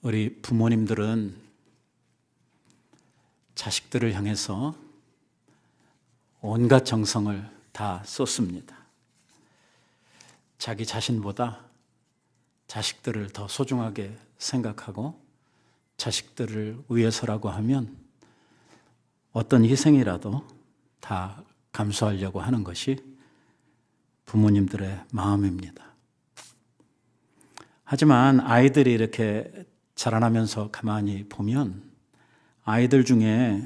우리 부모님들은 자식들을 향해서 온갖 정성을 다 쏟습니다. 자기 자신보다 자식들을 더 소중하게 생각하고 자식들을 위해서라고 하면 어떤 희생이라도 다 감수하려고 하는 것이 부모님들의 마음입니다. 하지만 아이들이 이렇게 자라나면서 가만히 보면 아이들 중에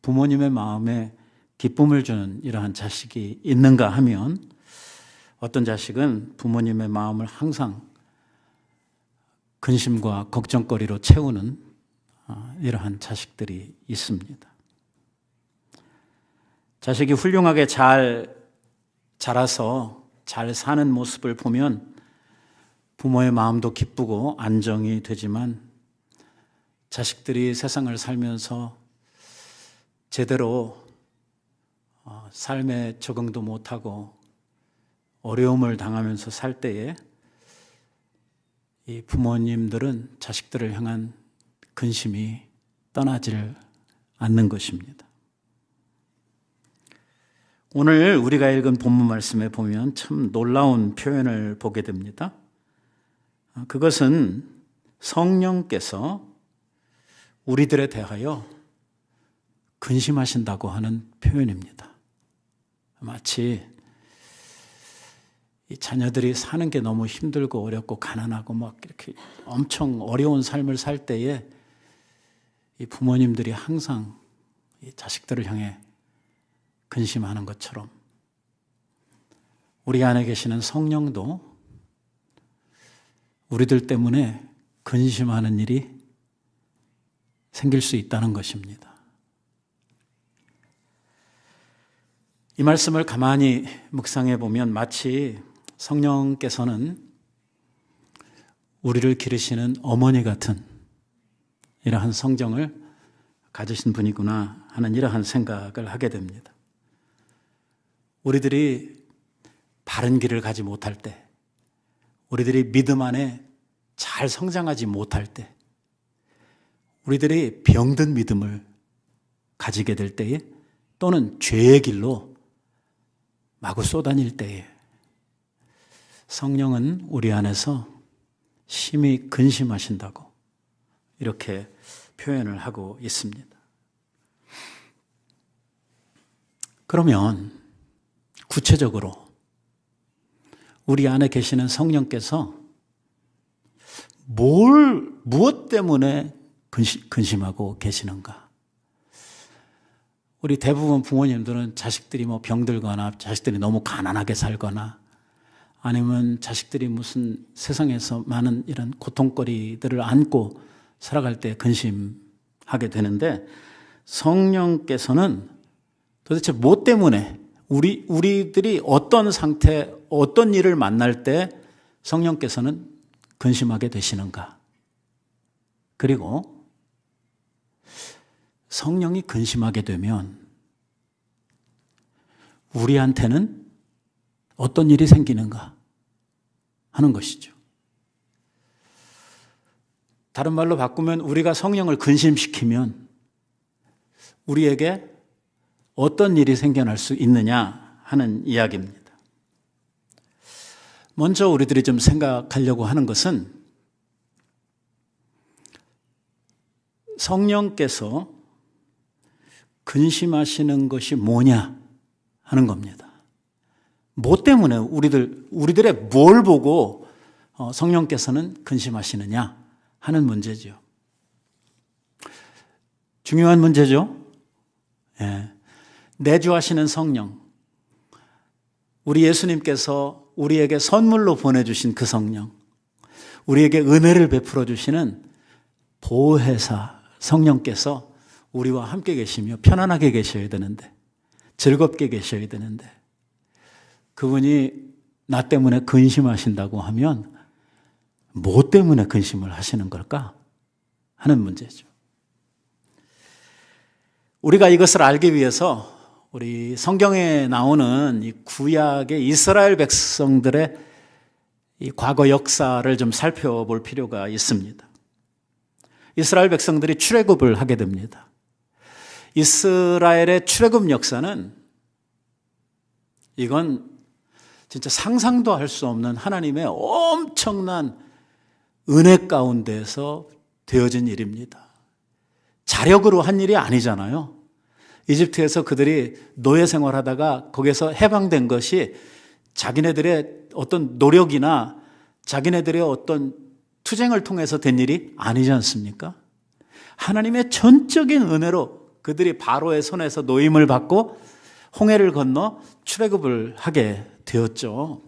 부모님의 마음에 기쁨을 주는 이러한 자식이 있는가 하면 어떤 자식은 부모님의 마음을 항상 근심과 걱정거리로 채우는 이러한 자식들이 있습니다. 자식이 훌륭하게 잘 자라서 잘 사는 모습을 보면 부모의 마음도 기쁘고 안정이 되지만 자식들이 세상을 살면서 제대로 삶에 적응도 못하고 어려움을 당하면서 살 때에 이 부모님들은 자식들을 향한 근심이 떠나질 않는 것입니다. 오늘 우리가 읽은 본문 말씀에 보면 참 놀라운 표현을 보게 됩니다. 그것은 성령께서 우리들에 대하여 근심하신다고 하는 표현입니다. 마치 이 자녀들이 사는 게 너무 힘들고 어렵고 가난하고 막 이렇게 엄청 어려운 삶을 살 때에 이 부모님들이 항상 이 자식들을 향해 근심하는 것처럼 우리 안에 계시는 성령도 우리들 때문에 근심하는 일이 생길 수 있다는 것입니다. 이 말씀을 가만히 묵상해 보면 마치 성령께서는 우리를 기르시는 어머니 같은 이러한 성정을 가지신 분이구나 하는 이러한 생각을 하게 됩니다. 우리들이 바른 길을 가지 못할 때, 우리들이 믿음 안에 잘 성장하지 못할 때, 우리들이 병든 믿음을 가지게 될 때에 또는 죄의 길로 마구 쏘다닐 때에 성령은 우리 안에서 심히 근심하신다고 이렇게 표현을 하고 있습니다. 그러면 구체적으로 우리 안에 계시는 성령께서 무엇 때문에 근심하고 계시는가? 우리 대부분 부모님들은 자식들이 뭐 병들거나 자식들이 너무 가난하게 살거나 아니면 자식들이 무슨 세상에서 많은 이런 고통거리들을 안고 살아갈 때 근심하게 되는데 성령께서는 도대체 뭐 때문에 우리들이 어떤 상태, 어떤 일을 만날 때 성령께서는 근심하게 되시는가? 그리고 성령이 근심하게 되면 우리한테는 어떤 일이 생기는가 하는 것이죠. 다른 말로 바꾸면 우리가 성령을 근심시키면 우리에게 어떤 일이 생겨날 수 있느냐 하는 이야기입니다. 먼저 우리들이 좀 생각하려고 하는 것은 성령께서 근심하시는 것이 뭐냐 하는 겁니다. 뭐 때문에 우리들의 뭘 보고 성령께서는 근심하시느냐 하는 문제죠. 중요한 문제죠. 예. 내주하시는 성령, 우리 예수님께서 우리에게 선물로 보내주신 그 성령, 우리에게 은혜를 베풀어 주시는 보혜사 성령께서 우리와 함께 계시며 편안하게 계셔야 되는데, 즐겁게 계셔야 되는데 그분이 나 때문에 근심하신다고 하면 뭐 때문에 근심을 하시는 걸까 하는 문제죠. 우리가 이것을 알기 위해서 우리 성경에 나오는 이 구약의 이스라엘 백성들의 이 과거 역사를 좀 살펴볼 필요가 있습니다. 이스라엘 백성들이 출애굽을 하게 됩니다. 이스라엘의 출애굽 역사는 이건 진짜 상상도 할 수 없는 하나님의 엄청난 은혜 가운데서 되어진 일입니다. 자력으로 한 일이 아니잖아요. 이집트에서 그들이 노예 생활하다가 거기서 해방된 것이 자기네들의 어떤 노력이나 자기네들의 어떤 투쟁을 통해서 된 일이 아니지 않습니까? 하나님의 전적인 은혜로 그들이 바로의 손에서 노임을 받고 홍해를 건너 출애굽을 하게 되었죠.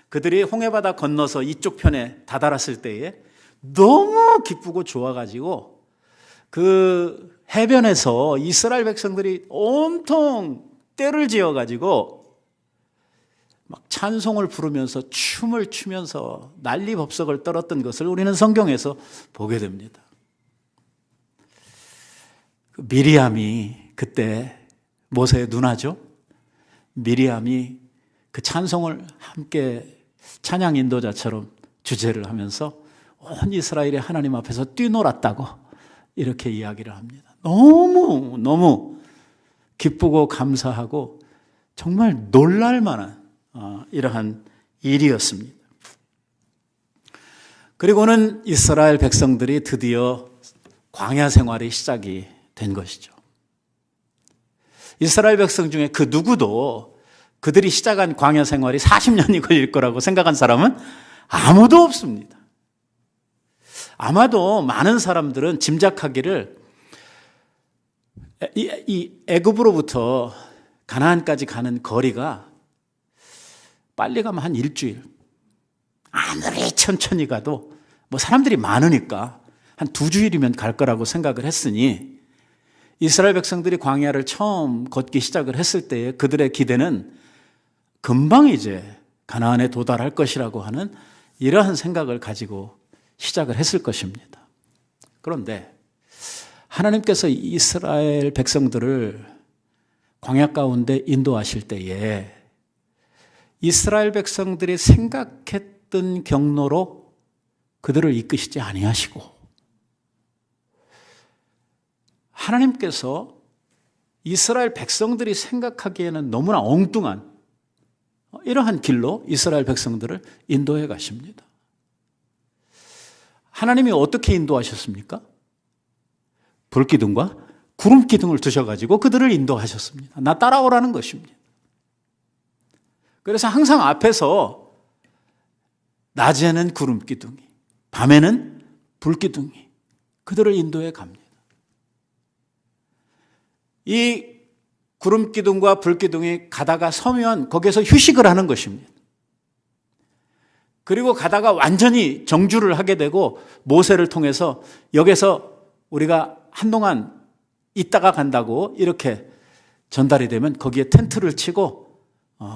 그들이 홍해바다 건너서 이쪽 편에 다다랐을 때에 너무 기쁘고 좋아가지고 그 해변에서 이스라엘 백성들이 온통 떼를 지어가지고 막 찬송을 부르면서 춤을 추면서 난리법석을 떨었던 것을 우리는 성경에서 보게 됩니다. 미리암이 그때 모세의 누나죠. 미리암이 그 찬송을 함께 찬양 인도자처럼 주제를 하면서 온 이스라엘이 하나님 앞에서 뛰놀았다고 이렇게 이야기를 합니다. 너무 기쁘고 감사하고 정말 놀랄 만한 이러한 일이었습니다. 그리고는 이스라엘 백성들이 드디어 광야 생활이 시작이 된 것이죠. 이스라엘 백성 중에 그 누구도 그들이 시작한 광야 생활이 40년이 걸릴 거라고 생각한 사람은 아무도 없습니다. 아마도 많은 사람들은 짐작하기를 이 애굽으로부터 가나안까지 가는 거리가 빨리 가면 한 일주일, 아무리 천천히 가도 뭐 사람들이 많으니까 한 2주일이면 갈 거라고 생각을 했으니 이스라엘 백성들이 광야를 처음 걷기 시작을 했을 때에 그들의 기대는 금방 이제 가나안에 도달할 것이라고 하는 이러한 생각을 가지고 시작을 했을 것입니다. 그런데 하나님께서 이스라엘 백성들을 광야 가운데 인도하실 때에 이스라엘 백성들이 생각했던 경로로 그들을 이끄시지 아니하시고 하나님께서 이스라엘 백성들이 생각하기에는 너무나 엉뚱한 이러한 길로 이스라엘 백성들을 인도해 가십니다. 하나님이 어떻게 인도하셨습니까? 불기둥과 구름기둥을 두셔가지고 그들을 인도하셨습니다. 나 따라오라는 것입니다. 그래서 항상 앞에서 낮에는 구름기둥이, 밤에는 불기둥이 그들을 인도해 갑니다. 이 구름기둥과 불기둥이 가다가 서면 거기에서 휴식을 하는 것입니다. 그리고 가다가 완전히 정주를 하게 되고 모세를 통해서 여기서 우리가 한동안 있다가 간다고 이렇게 전달이 되면 거기에 텐트를 치고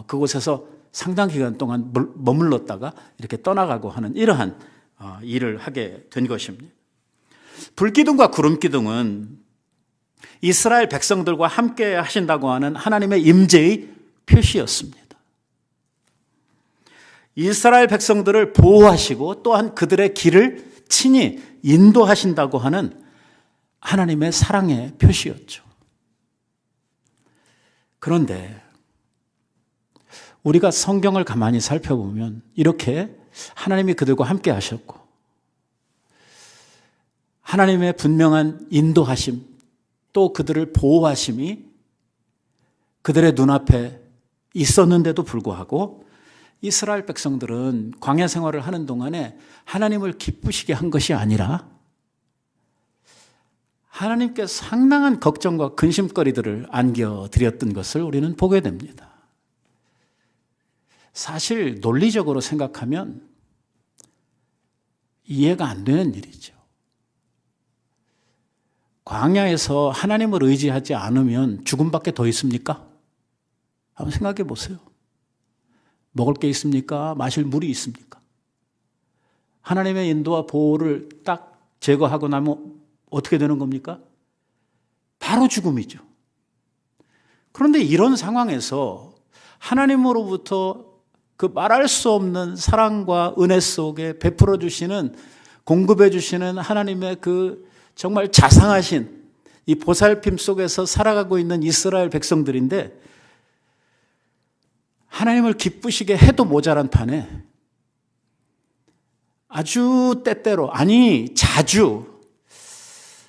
그곳에서 상당 기간 동안 머물렀다가 이렇게 떠나가고 하는 이러한 일을 하게 된 것입니다. 불기둥과 구름기둥은 이스라엘 백성들과 함께 하신다고 하는 하나님의 임재의 표시였습니다. 이스라엘 백성들을 보호하시고 또한 그들의 길을 친히 인도하신다고 하는 하나님의 사랑의 표시였죠. 그런데 우리가 성경을 가만히 살펴보면 이렇게 하나님이 그들과 함께 하셨고 하나님의 분명한 인도하심 또 그들을 보호하심이 그들의 눈앞에 있었는데도 불구하고 이스라엘 백성들은 광야 생활을 하는 동안에 하나님을 기쁘시게 한 것이 아니라 하나님께 상당한 걱정과 근심거리들을 안겨드렸던 것을 우리는 보게 됩니다. 사실 논리적으로 생각하면 이해가 안 되는 일이죠. 광야에서 하나님을 의지하지 않으면 죽음밖에 더 있습니까? 한번 생각해 보세요. 먹을 게 있습니까? 마실 물이 있습니까? 하나님의 인도와 보호를 딱 제거하고 나면 어떻게 되는 겁니까? 바로 죽음이죠. 그런데 이런 상황에서 하나님으로부터 그 말할 수 없는 사랑과 은혜 속에 베풀어 주시는 공급해 주시는 하나님의 그 정말 자상하신 이 보살핌 속에서 살아가고 있는 이스라엘 백성들인데 하나님을 기쁘시게 해도 모자란 판에 아주 때때로, 아니 자주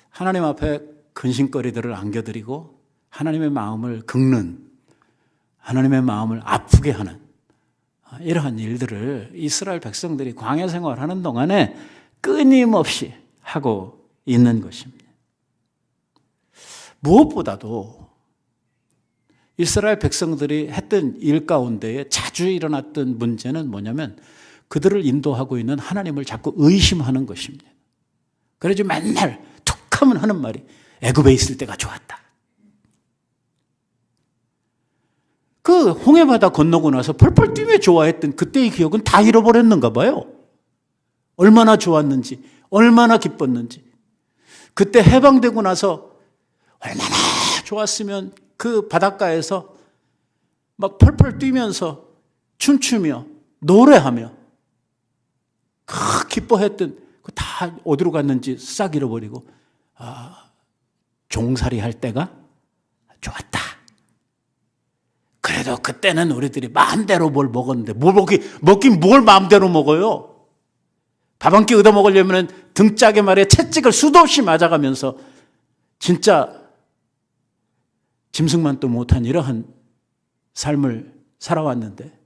하나님 앞에 근심거리들을 안겨드리고 하나님의 마음을 긁는, 하나님의 마음을 아프게 하는 이러한 일들을 이스라엘 백성들이 광야 생활하는 동안에 끊임없이 하고 있는 것입니다. 무엇보다도 이스라엘 백성들이 했던 일 가운데에 자주 일어났던 문제는 뭐냐면 그들을 인도하고 있는 하나님을 자꾸 의심하는 것입니다. 그래서 맨날 툭하면 하는 말이 애굽에 있을 때가 좋았다. 그 홍해바다 건너고 나서 펄펄 뛰며 좋아했던 그때의 기억은 다 잃어버렸는가 봐요. 얼마나 좋았는지, 얼마나 기뻤는지. 그때 해방되고 나서 얼마나 좋았으면 그 바닷가에서 막 펄펄 뛰면서 춤추며 노래하며 기뻐했던 그 다 어디로 갔는지 싹 잃어버리고 종살이 할 때가 좋았다. 그래도 그때는 우리들이 마음대로 뭘 먹었는데 먹긴 뭘 마음대로 먹어요. 밥 한 끼 얻어 먹으려면 등짝에 말이야 채찍을 수도 없이 맞아가면서 진짜 짐승만도 못한 이러한 삶을 살아왔는데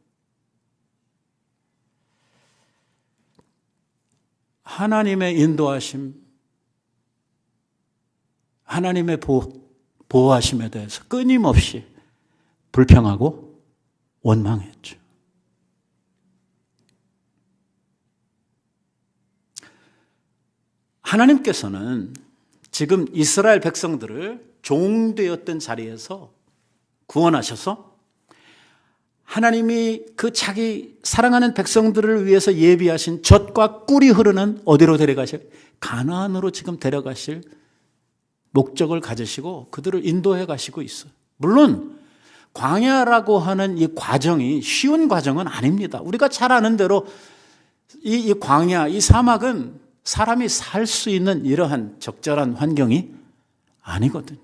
하나님의 인도하심, 하나님의 보호하심에 대해서 끊임없이 불평하고 원망했죠. 하나님께서는 지금 이스라엘 백성들을 종되었던 자리에서 구원하셔서 하나님이 그 자기 사랑하는 백성들을 위해서 예비하신 젖과 꿀이 흐르는 어디로 데려가실? 가나안으로 지금 데려가실 목적을 가지시고 그들을 인도해 가시고 있어요. 물론 광야라고 하는 이 과정이 쉬운 과정은 아닙니다. 우리가 잘 아는 대로 이 광야, 이 사막은 사람이 살 수 있는 이러한 적절한 환경이 아니거든요.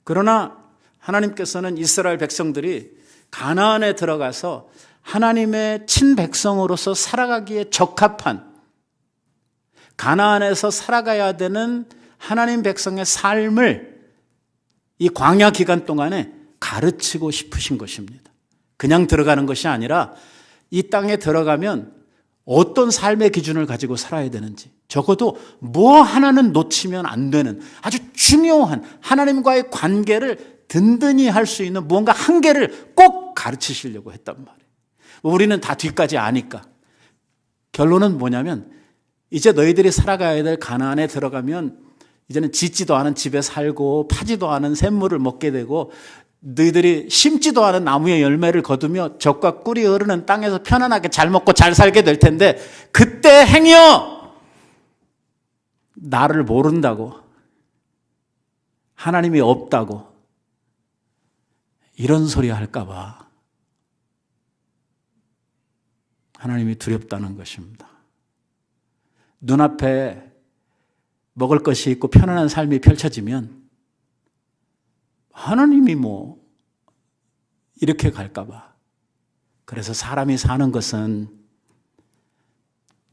그러나 하나님께서는 이스라엘 백성들이 가나안에 들어가서 하나님의 친백성으로서 살아가기에 적합한 가나안에서 살아가야 되는 하나님 백성의 삶을 이 광야 기간 동안에 가르치고 싶으신 것입니다. 그냥 들어가는 것이 아니라 이 땅에 들어가면 어떤 삶의 기준을 가지고 살아야 되는지, 적어도 뭐 하나는 놓치면 안 되는 아주 중요한 하나님과의 관계를 든든히 할 수 있는 무언가 한 개를 꼭 가르치시려고 했단 말이에요. 우리는 다 뒤까지 아니까. 결론은 뭐냐면 이제 너희들이 살아가야 될 가나안에 들어가면 이제는 짓지도 않은 집에 살고 파지도 않은 샘물을 먹게 되고 너희들이 심지도 않은 나무의 열매를 거두며 젖과 꿀이 흐르는 땅에서 편안하게 잘 먹고 잘 살게 될 텐데 그때 행여 나를 모른다고, 하나님이 없다고 이런 소리 할까 봐 하나님이 두렵다는 것입니다. 눈앞에 먹을 것이 있고 편안한 삶이 펼쳐지면 하나님이 뭐 이렇게 갈까 봐. 그래서 사람이 사는 것은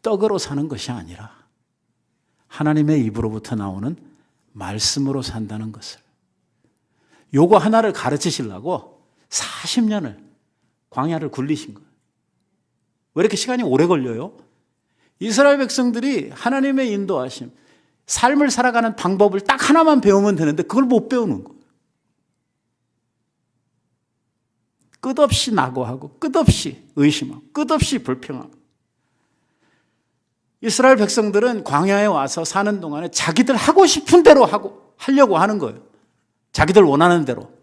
떡으로 사는 것이 아니라 하나님의 입으로부터 나오는 말씀으로 산다는 것을, 요거 하나를 가르치시려고 40년을 광야를 굴리신 거예요. 왜 이렇게 시간이 오래 걸려요? 이스라엘 백성들이 하나님의 인도하심, 삶을 살아가는 방법을 딱 하나만 배우면 되는데 그걸 못 배우는 거예요. 끝없이 낙오하고 끝없이 의심하고 끝없이 불평하고. 이스라엘 백성들은 광야에 와서 사는 동안에 자기들 하고 싶은 대로 하려고 하는 거예요. 자기들 원하는 대로.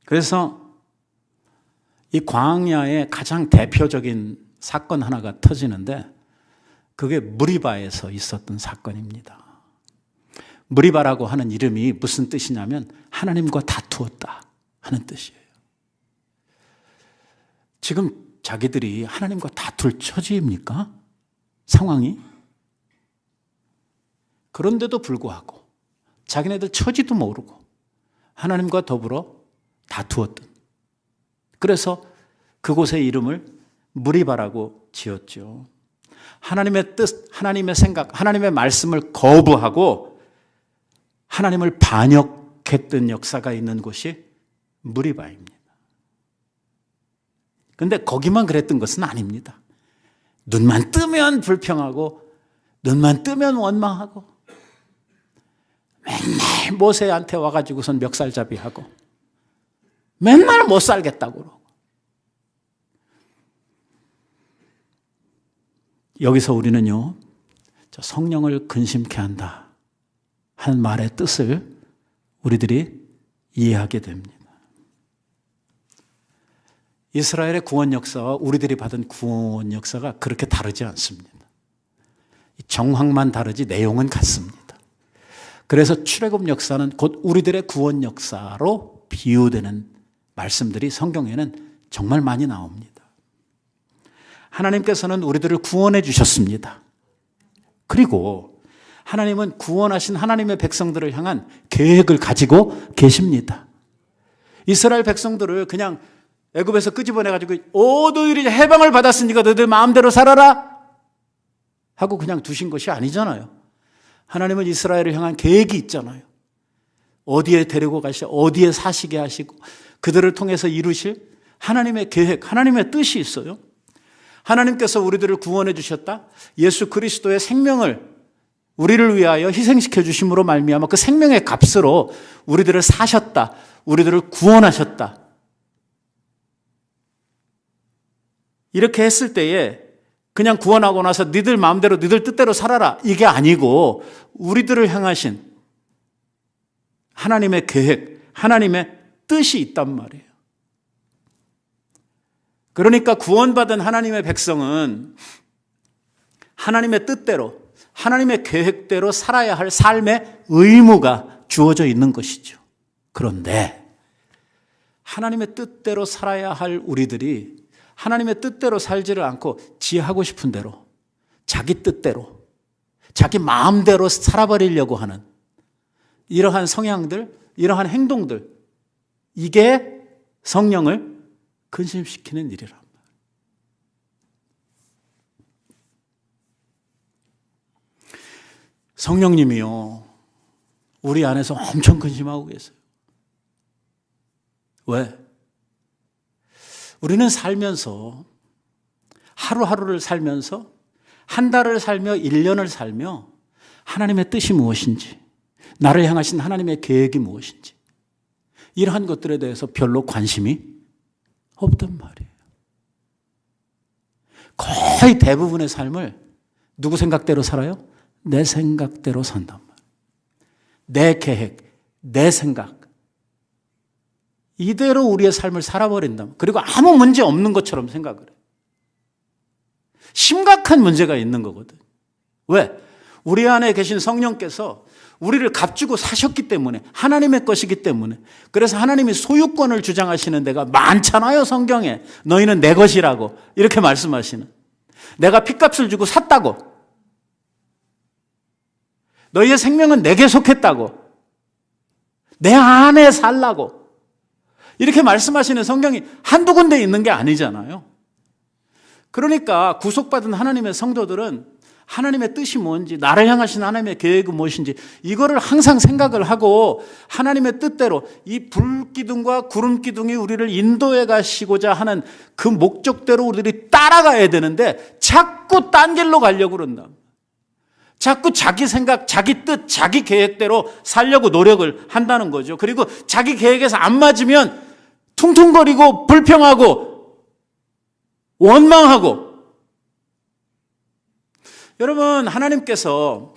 그래서 이 광야의 가장 대표적인 사건 하나가 터지는데 그게 무리바에서 있었던 사건입니다. 무리바라고 하는 이름이 무슨 뜻이냐면 하나님과 다투었다 하는 뜻이에요. 지금 자기들이 하나님과 다툴 처지입니까? 상황이? 그런데도 불구하고 자기네들 처지도 모르고 하나님과 더불어 다투었던, 그래서 그곳의 이름을 무리바라고 지었죠. 하나님의 뜻, 하나님의 생각, 하나님의 말씀을 거부하고 하나님을 반역했던 역사가 있는 곳이 무리바입니다. 그런데 거기만 그랬던 것은 아닙니다. 눈만 뜨면 불평하고 눈만 뜨면 원망하고 맨날 모세한테 와가지고선 멱살잡이하고 맨날 못 살겠다고 그러고. 여기서 우리는요, 저 성령을 근심케 한다 하는 말의 뜻을 우리들이 이해하게 됩니다. 이스라엘의 구원 역사와 우리들이 받은 구원 역사가 그렇게 다르지 않습니다. 정황만 다르지 내용은 같습니다. 그래서 출애굽 역사는 곧 우리들의 구원 역사로 비유되는 말씀들이 성경에는 정말 많이 나옵니다. 하나님께서는 우리들을 구원해 주셨습니다. 그리고 하나님은 구원하신 하나님의 백성들을 향한 계획을 가지고 계십니다. 이스라엘 백성들을 그냥 애굽에서 끄집어내가지고 너희들이 해방을 받았으니까 너희들 마음대로 살아라 하고 그냥 두신 것이 아니잖아요. 하나님은 이스라엘을 향한 계획이 있잖아요. 어디에 데리고 가시고 어디에 사시게 하시고 그들을 통해서 이루실 하나님의 계획, 하나님의 뜻이 있어요. 하나님께서 우리들을 구원해 주셨다. 예수 그리스도의 생명을 우리를 위하여 희생시켜 주심으로 말미암아 그 생명의 값으로 우리들을 사셨다. 우리들을 구원하셨다. 이렇게 했을 때에 그냥 구원하고 나서 니들 마음대로 니들 뜻대로 살아라 이게 아니고 우리들을 향하신 하나님의 계획, 하나님의 뜻이 있단 말이에요. 그러니까 구원받은 하나님의 백성은 하나님의 뜻대로, 하나님의 계획대로 살아야 할 삶의 의무가 주어져 있는 것이죠. 그런데 하나님의 뜻대로 살아야 할 우리들이 하나님의 뜻대로 살지를 않고 지 하고 싶은 대로, 자기 뜻대로, 자기 마음대로 살아버리려고 하는 이러한 성향들, 이러한 행동들, 이게 성령을 근심시키는 일이란 말이에요. 성령님이요, 우리 안에서 엄청 근심하고 계세요. 왜? 우리는 살면서 하루하루를 살면서 한 달을 살며 1년을 살며 하나님의 뜻이 무엇인지, 나를 향하신 하나님의 계획이 무엇인지 이러한 것들에 대해서 별로 관심이 없단 말이에요. 거의 대부분의 삶을 누구 생각대로 살아요? 내 생각대로 산단 말이에요. 내 계획, 내 생각 이대로 우리의 삶을 살아버린다. 그리고 아무 문제 없는 것처럼 생각을 해요. 심각한 문제가 있는 거거든. 왜? 우리 안에 계신 성령께서 우리를 값주고 사셨기 때문에, 하나님의 것이기 때문에. 그래서 하나님이 소유권을 주장하시는 데가 많잖아요, 성경에. 너희는 내 것이라고 이렇게 말씀하시는. 내가 핏값을 주고 샀다고. 너희의 생명은 내게 속했다고. 내 안에 살라고. 이렇게 말씀하시는 성경이 한두 군데 있는 게 아니잖아요. 그러니까 구속받은 하나님의 성도들은 하나님의 뜻이 뭔지, 나를 향하신 하나님의 계획은 무엇인지 이거를 항상 생각을 하고 하나님의 뜻대로 이 불기둥과 구름기둥이 우리를 인도해 가시고자 하는 그 목적대로 우리들이 따라가야 되는데 자꾸 딴 길로 가려고 그런다. 자꾸 자기 생각, 자기 뜻, 자기 계획대로 살려고 노력을 한다는 거죠. 그리고 자기 계획에서 안 맞으면 퉁퉁거리고 불평하고 원망하고. 여러분, 하나님께서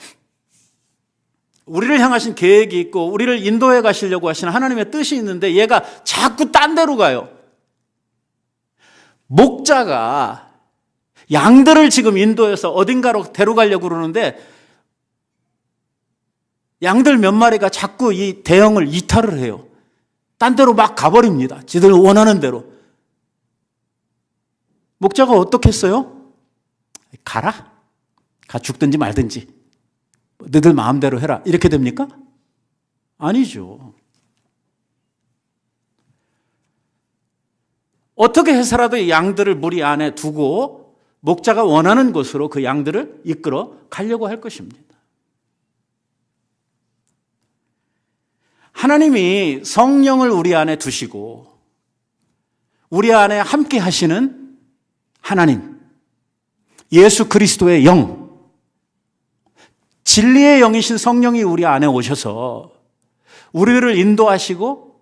우리를 향하신 계획이 있고 우리를 인도해 가시려고 하시는 하나님의 뜻이 있는데 얘가 자꾸 딴 데로 가요. 목자가 양들을 지금 인도해서 어딘가로 데려가려고 그러는데 양들 몇 마리가 자꾸 이 대형을 이탈을 해요. 딴 데로 막 가버립니다. 지들 원하는 대로. 목자가 어떻게 했어요? 가라. 가 죽든지 말든지. 너희들 마음대로 해라. 이렇게 됩니까? 아니죠. 어떻게 해서라도 이 양들을 무리 안에 두고 목자가 원하는 곳으로 그 양들을 이끌어 가려고 할 것입니다. 하나님이 성령을 우리 안에 두시고 우리 안에 함께 하시는 하나님, 예수 그리스도의 영, 진리의 영이신 성령이 우리 안에 오셔서 우리를 인도하시고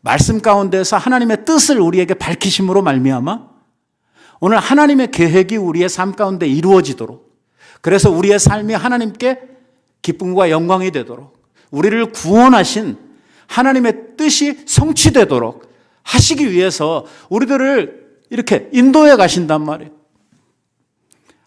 말씀 가운데서 하나님의 뜻을 우리에게 밝히심으로 말미암아 오늘 하나님의 계획이 우리의 삶 가운데 이루어지도록, 그래서 우리의 삶이 하나님께 기쁨과 영광이 되도록, 우리를 구원하신 하나님의 뜻이 성취되도록 하시기 위해서 우리들을 이렇게 인도해 가신단 말이에요.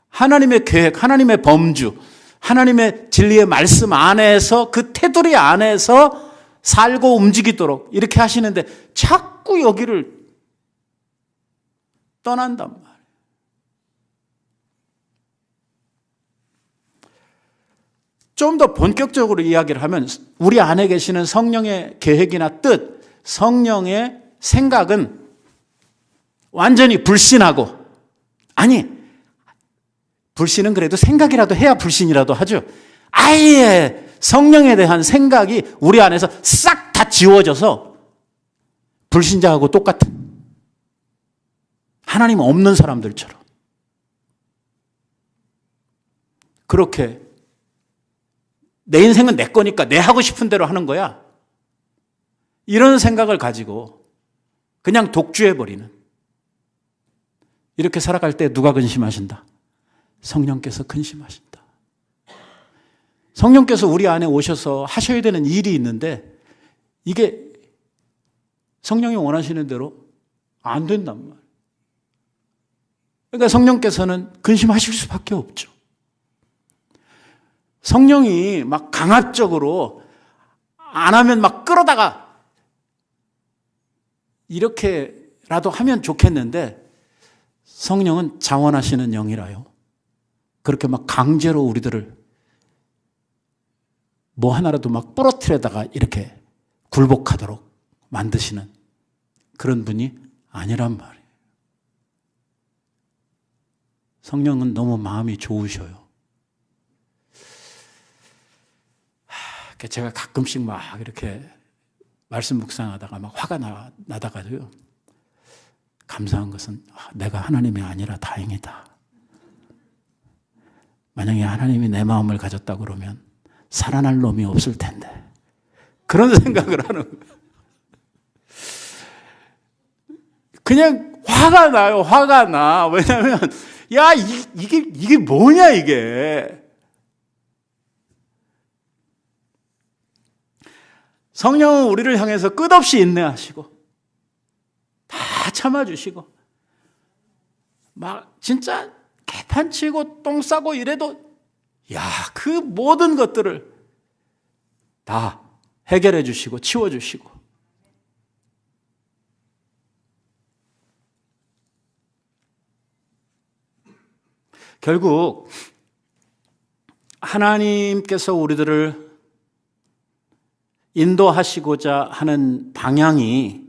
하나님의 계획, 하나님의 범주, 하나님의 진리의 말씀 안에서, 그 테두리 안에서 살고 움직이도록 이렇게 하시는데 자꾸 여기를 떠난단 말이에요. 좀 더 본격적으로 이야기를 하면 우리 안에 계시는 성령의 계획이나 뜻, 성령의 생각은 완전히 불신하고, 아니, 불신은 그래도 생각이라도 해야 불신이라도 하죠. 아예 성령에 대한 생각이 우리 안에서 싹 다 지워져서 불신자하고 똑같은, 하나님 없는 사람들처럼 그렇게 내 인생은 내 거니까 내 하고 싶은 대로 하는 거야, 이런 생각을 가지고 그냥 독주해버리는, 이렇게 살아갈 때 누가 근심하신다? 성령께서 근심하신다. 성령께서 우리 안에 오셔서 하셔야 되는 일이 있는데 이게 성령이 원하시는 대로 안 된단 말이에요. 그러니까 성령께서는 근심하실 수밖에 없죠. 성령이 막 강압적으로 안 하면 막 끌어다가 이렇게라도 하면 좋겠는데, 성령은 자원하시는 영이라요. 그렇게 막 강제로 우리들을 뭐 하나라도 막 부러뜨려다가 이렇게 굴복하도록 만드시는 그런 분이 아니란 말이에요. 성령은 너무 마음이 좋으셔요. 제가 가끔씩 막 이렇게 말씀 묵상하다가 막 화가 나다가도요, 감사한 것은 내가 하나님이 아니라 다행이다. 만약에 하나님이 내 마음을 가졌다 그러면 살아날 놈이 없을 텐데, 그런 생각을 하는 거예요. 그냥 화가 나요. 화가 나. 왜냐하면 야, 이게 뭐냐 이게. 성령은 우리를 향해서 끝없이 인내하시고 다 참아주시고 막 진짜 개판치고 똥 싸고 이래도 그 모든 것들을 다 해결해 주시고 치워주시고, 결국 하나님께서 우리들을 인도하시고자 하는 방향이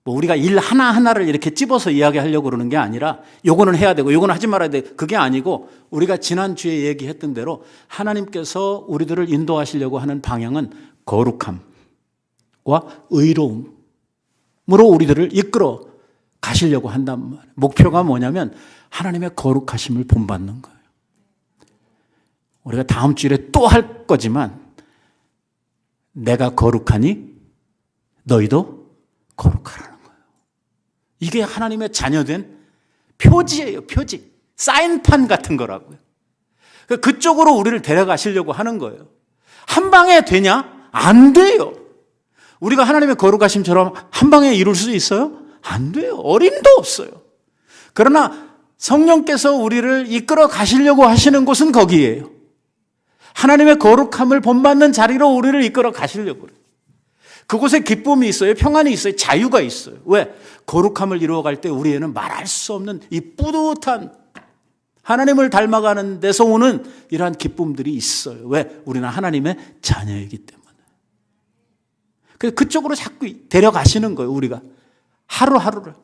뭐 우리가 일 하나하나를 이렇게 찝어서 이야기하려고 그러는 게 아니라 요거는 해야 되고 요거는 하지 말아야 돼, 그게 아니고, 우리가 지난주에 얘기했던 대로 하나님께서 우리들을 인도하시려고 하는 방향은 거룩함과 의로움으로 우리들을 이끌어 가시려고 한단 말이에요. 목표가 뭐냐면 하나님의 거룩하심을 본받는 거예요. 우리가 다음 주일에 또 할 거지만, 내가 거룩하니 너희도 거룩하라는 거예요. 이게 하나님의 자녀된 표지예요. 표지. 사인판 같은 거라고요. 그쪽으로 우리를 데려가시려고 하는 거예요. 한 방에 되냐? 안 돼요. 우리가 하나님의 거룩하심처럼 한 방에 이룰 수 있어요? 안 돼요. 어림도 없어요. 그러나 성령께서 우리를 이끌어 가시려고 하시는 곳은 거기에요. 하나님의 거룩함을 본받는 자리로 우리를 이끌어 가시려고 그래요. 그곳에 기쁨이 있어요. 평안이 있어요. 자유가 있어요. 왜? 거룩함을 이루어갈 때 우리에는 말할 수 없는 이 뿌듯한 하나님을 닮아가는 데서 오는 이러한 기쁨들이 있어요. 왜? 우리는 하나님의 자녀이기 때문에. 그래서 그쪽으로 자꾸 데려가시는 거예요. 우리가 하루하루를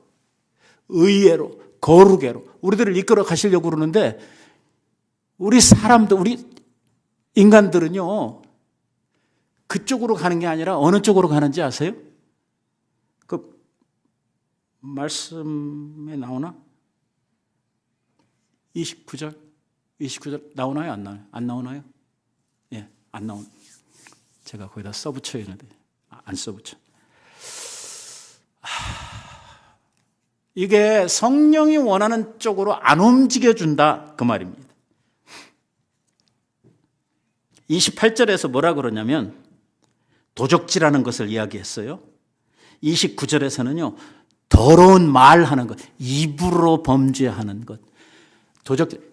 의예로 거룩애로 우리들을 이끌어 가시려고 그러는데, 우리 사람들, 우리 인간들은요, 그쪽으로 가는 게 아니라 어느 쪽으로 가는지 아세요? 그 말씀에 나오나? 29절 나오나요? 안 나와요? 안 나오나요? 예, 안 나오나요? 제가 거기다 써붙여야 되는데 안 써붙여. 이게 성령이 원하는 쪽으로 안 움직여준다, 그 말입니다. 28절에서 뭐라 그러냐면 도적질하는 것을 이야기했어요. 29절에서는요, 더러운 말하는 것, 입으로 범죄하는 것,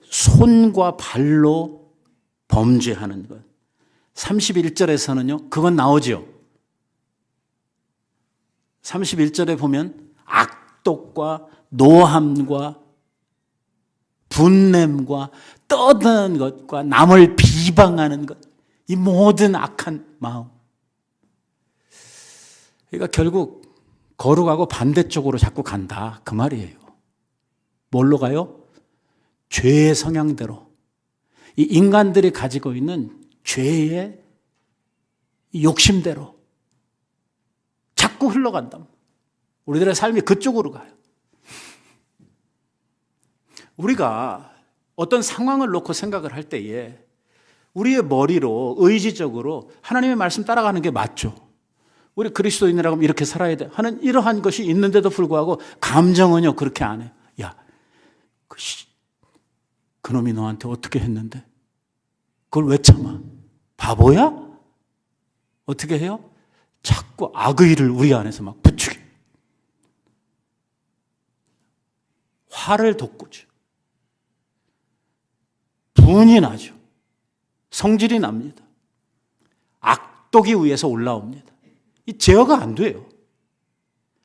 손과 발로 범죄하는 것. 31절에서는요, 그건 나오죠. 31절에 보면 악독과 노함과 분냄과 떠드는 것과 남을 비방하는 것, 이 모든 악한 마음. 그러니까 결국 거룩하고 반대쪽으로 자꾸 간다, 그 말이에요. 뭘로 가요? 죄의 성향대로, 이 인간들이 가지고 있는 죄의 욕심대로 자꾸 흘러간다. 우리들의 삶이 그쪽으로 가요. 우리가 어떤 상황을 놓고 생각을 할 때에 우리의 머리로 의지적으로 하나님의 말씀 따라가는 게 맞죠. 우리 그리스도인이라고 하면 이렇게 살아야 돼 하는 이러한 것이 있는데도 불구하고 감정은요, 그렇게 안 해요. 야, 그놈이 너한테 어떻게 했는데 그걸 왜 참아? 바보야? 어떻게 해요? 자꾸 악의를 우리 안에서 막 부추겨. 화를 돋구죠. 분이 나죠. 성질이 납니다. 악독이 위에서 올라옵니다. 이 제어가 안 돼요.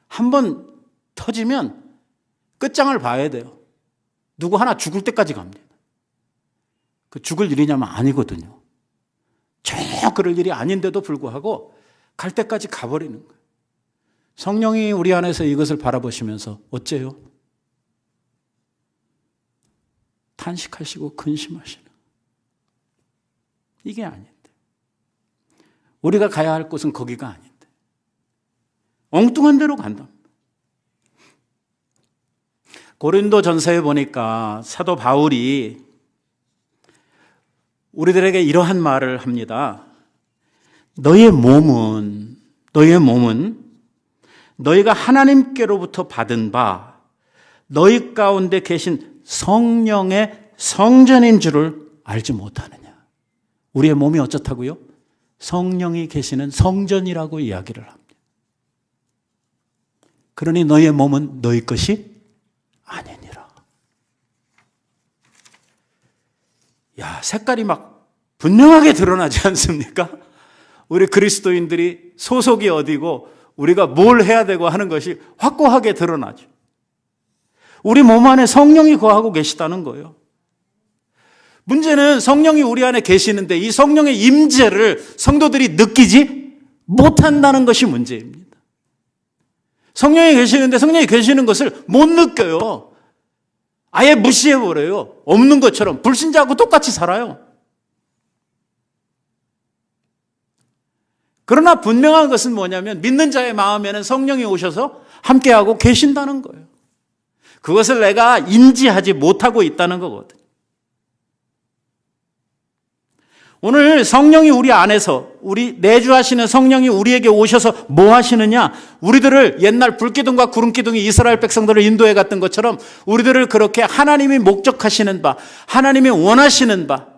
한번 터지면 끝장을 봐야 돼요. 누구 하나 죽을 때까지 갑니다. 그 죽을 일이냐면 아니거든요. 전혀 그럴 일이 아닌데도 불구하고 갈 때까지 가버리는 거예요. 성령이 우리 안에서 이것을 바라보시면서 어째요? 탄식하시고 근심하시는, 이게 아닌데, 우리가 가야 할 곳은 거기가 아닌데 엉뚱한 데로 간다. 고린도 전서에 보니까 사도 바울이 우리들에게 이러한 말을 합니다. 너의 몸은 너희가 하나님께로부터 받은 바 너희 가운데 계신 성령의 성전인 줄을 알지 못하느냐. 우리의 몸이 어쩌다고요? 성령이 계시는 성전이라고 이야기를 합니다. 그러니 너희의 몸은 너희 것이 아니니라. 야, 색깔이 막 분명하게 드러나지 않습니까? 우리 그리스도인들이 소속이 어디고 우리가 뭘 해야 되고 하는 것이 확고하게 드러나죠. 우리 몸 안에 성령이 거하고 계시다는 거예요. 문제는 성령이 우리 안에 계시는데 이 성령의 임재를 성도들이 느끼지 못한다는 것이 문제입니다. 성령이 계시는데 성령이 계시는 것을 못 느껴요. 아예 무시해버려요. 없는 것처럼 불신자하고 똑같이 살아요. 그러나 분명한 것은 뭐냐면 믿는 자의 마음에는 성령이 오셔서 함께하고 계신다는 거예요. 그것을 내가 인지하지 못하고 있다는 거거든요. 오늘 성령이 우리 안에서, 우리 내주하시는 성령이 우리에게 오셔서 뭐 하시느냐? 우리들을 옛날 불기둥과 구름기둥이 이스라엘 백성들을 인도해 갔던 것처럼 우리들을 그렇게 하나님이 목적하시는 바, 하나님이 원하시는 바,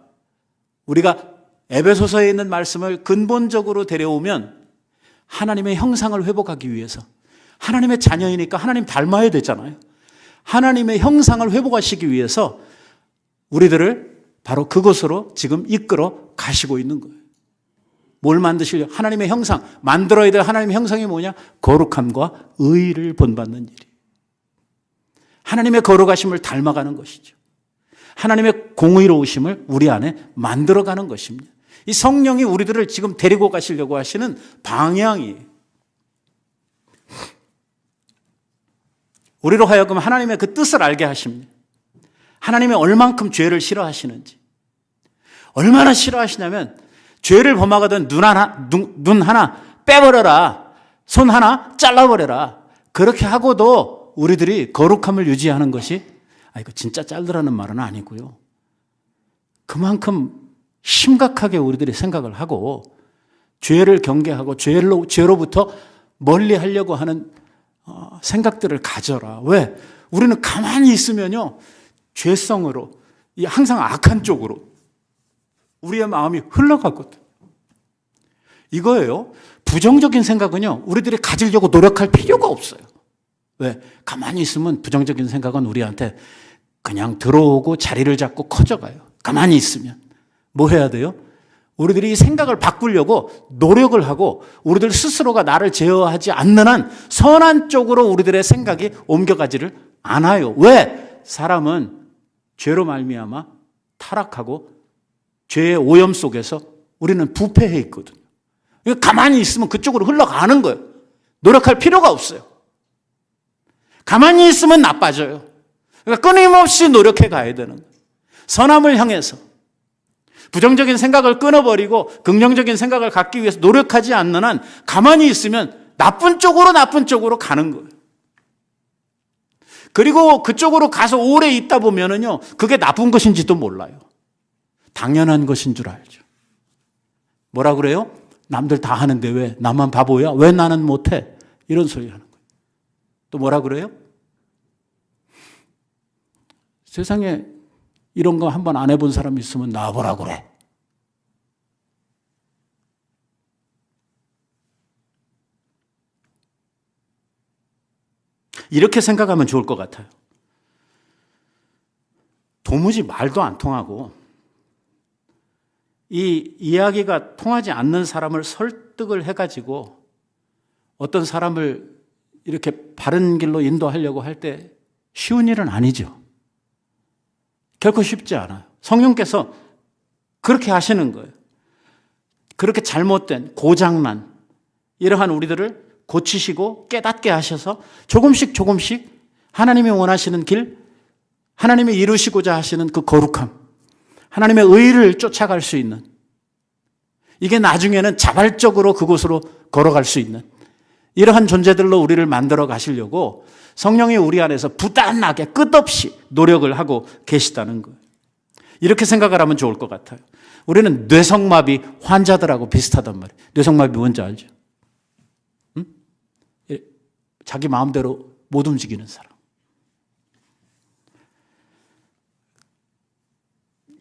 우리가 에베소서에 있는 말씀을 근본적으로 데려오면 하나님의 형상을 회복하기 위해서, 하나님의 자녀이니까 하나님 닮아야 되잖아요. 하나님의 형상을 회복하시기 위해서 우리들을 바로 그곳으로 지금 이끌어 가시고 있는 거예요. 뭘 만드시려고? 하나님의 형상. 만들어야 될 하나님의 형상이 뭐냐? 거룩함과 의의를 본받는 일이. 하나님의 거룩하심을 닮아가는 것이죠. 하나님의 공의로우심을 우리 안에 만들어가는 것입니다. 이 성령이 우리들을 지금 데리고 가시려고 하시는 방향이 우리로 하여금 하나님의 그 뜻을 알게 하십니다. 하나님이 얼만큼 죄를 싫어하시는지. 얼마나 싫어하시냐면 죄를 범하거든 눈 하나 빼버려라. 손 하나 잘라버려라. 그렇게 하고도 우리들이 거룩함을 유지하는 것이 이거 진짜 잘르라는 말은 아니고요. 그만큼 심각하게 우리들이 생각을 하고 죄를 경계하고 죄로부터 멀리 하려고 하는 생각들을 가져라. 왜? 우리는 가만히 있으면요. 죄성으로 항상 악한 쪽으로 우리의 마음이 흘러가거든. 이거예요. 부정적인 생각은요. 우리들이 가지려고 노력할 필요가 없어요. 왜? 가만히 있으면 부정적인 생각은 우리한테 그냥 들어오고 자리를 잡고 커져가요. 가만히 있으면. 뭐 해야 돼요? 우리들이 이 생각을 바꾸려고 노력을 하고 우리들 스스로가 나를 제어하지 않는 한 선한 쪽으로 우리들의 생각이 옮겨가지를 않아요. 왜? 사람은 죄로 말미암아 타락하고 죄의 오염 속에서 우리는 부패해 있거든요. 가만히 있으면 그쪽으로 흘러가는 거예요. 노력할 필요가 없어요. 가만히 있으면 나빠져요. 그러니까 끊임없이 노력해 가야 되는 거예요. 선함을 향해서. 부정적인 생각을 끊어버리고 긍정적인 생각을 갖기 위해서 노력하지 않는 한 가만히 있으면 나쁜 쪽으로 가는 거예요. 그리고 그쪽으로 가서 오래 있다 보면은요, 그게 나쁜 것인지도 몰라요. 당연한 것인 줄 알죠. 뭐라 그래요? 남들 다 하는데 왜 나만 바보야? 왜 나는 못해? 이런 소리 하는 거예요. 또 뭐라 그래요? 세상에 이런 거 한번 안 해본 사람 있으면 나와보라 그래. 이렇게 생각하면 좋을 것 같아요. 도무지 말도 안 통하고 이 이야기가 통하지 않는 사람을 설득을 해가지고 어떤 사람을 이렇게 바른 길로 인도하려고 할 때 쉬운 일은 아니죠. 결코 쉽지 않아요. 성령께서 그렇게 하시는 거예요. 그렇게 잘못된 고장난 이러한 우리들을 고치시고 깨닫게 하셔서 조금씩 하나님이 원하시는 길, 하나님이 이루시고자 하시는 그 거룩함, 하나님의 의를 쫓아갈 수 있는, 이게 나중에는 자발적으로 그곳으로 걸어갈 수 있는 이러한 존재들로 우리를 만들어 가시려고 성령이 우리 안에서 부단하게 끝없이 노력을 하고 계시다는 거예요. 이렇게 생각을 하면 좋을 것 같아요. 우리는 뇌성마비 환자들하고 비슷하단 말이에요. 뇌성마비 뭔지 알죠? 응? 자기 마음대로 못 움직이는 사람.